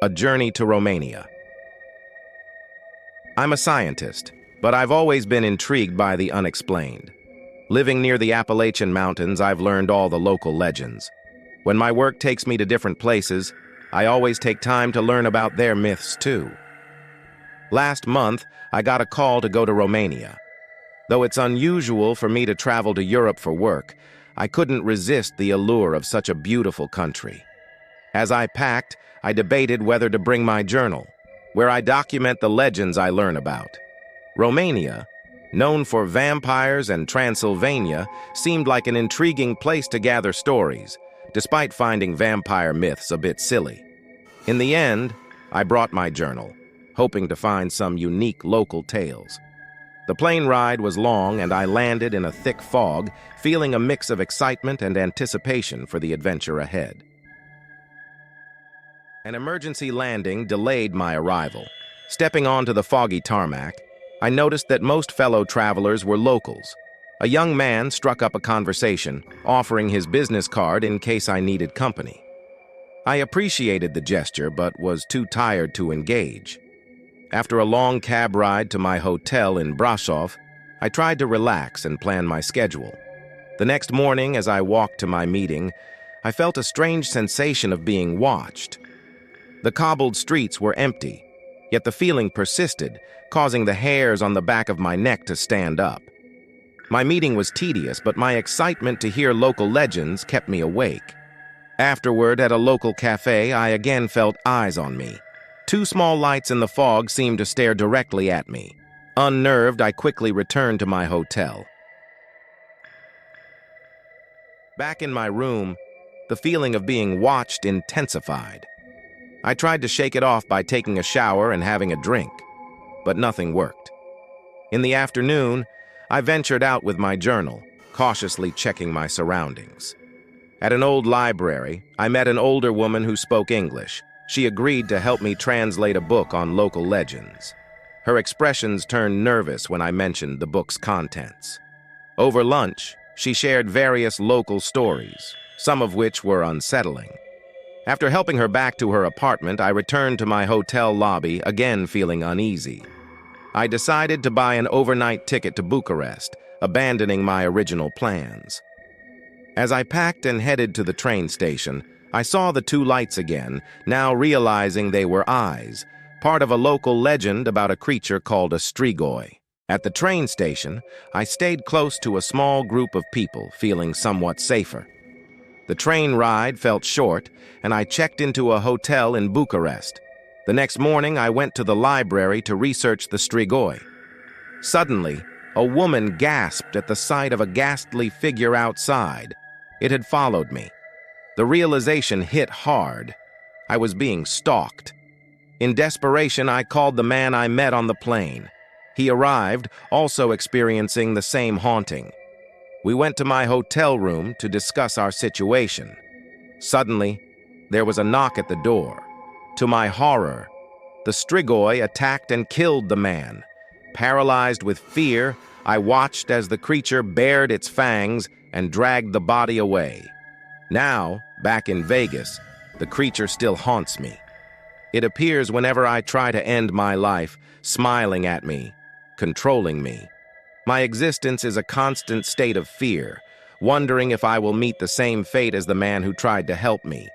A Journey to Romania. I'm a scientist, but I've always been intrigued by the unexplained. Living near the Appalachian Mountains, I've learned all the local legends. When my work takes me to different places, I always take time to learn about their myths too. Last month, I got a call to go to Romania. Though it's unusual for me to travel to Europe for work, I couldn't resist the allure of such a beautiful country. As I packed, I debated whether to bring my journal, where I document the legends I learn about. Romania, known for vampires and Transylvania, seemed like an intriguing place to gather stories, despite finding vampire myths a bit silly. In the end, I brought my journal, hoping to find some unique local tales. The plane ride was long, and I landed in a thick fog, feeling a mix of excitement and anticipation for the adventure ahead. An emergency landing delayed my arrival. Stepping onto the foggy tarmac, I noticed that most fellow travelers were locals. A young man struck up a conversation, offering his business card in case I needed company. I appreciated the gesture, but was too tired to engage. After a long cab ride to my hotel in Brasov, I tried to relax and plan my schedule. The next morning, as I walked to my meeting, I felt a strange sensation of being watched. The cobbled streets were empty, yet the feeling persisted, causing the hairs on the back of my neck to stand up. My meeting was tedious, but my excitement to hear local legends kept me awake. Afterward, at a local cafe, I again felt eyes on me. Two small lights in the fog seemed to stare directly at me. Unnerved, I quickly returned to my hotel. Back in my room, the feeling of being watched intensified. I tried to shake it off by taking a shower and having a drink, but nothing worked. In the afternoon, I ventured out with my journal, cautiously checking my surroundings. At an old library, I met an older woman who spoke English. She agreed to help me translate a book on local legends. Her expressions turned nervous when I mentioned the book's contents. Over lunch, she shared various local stories, some of which were unsettling. After helping her back to her apartment, I returned to my hotel lobby, again feeling uneasy. I decided to buy an overnight ticket to Bucharest, abandoning my original plans. As I packed and headed to the train station, I saw the two lights again, now realizing they were eyes, part of a local legend about a creature called a strigoi. At the train station, I stayed close to a small group of people, feeling somewhat safer. The train ride felt short, and I checked into a hotel in Bucharest. The next morning, I went to the library to research the strigoi. Suddenly, a woman gasped at the sight of a ghastly figure outside. It had followed me. The realization hit hard. I was being stalked. In desperation, I called the man I met on the plane. He arrived, also experiencing the same haunting. We went to my hotel room to discuss our situation. Suddenly, there was a knock at the door. To my horror, the strigoi attacked and killed the man. Paralyzed with fear, I watched as the creature bared its fangs and dragged the body away. Now, back in Vegas, the creature still haunts me. It appears whenever I try to end my life, smiling at me, controlling me. My existence is a constant state of fear, wondering if I will meet the same fate as the man who tried to help me.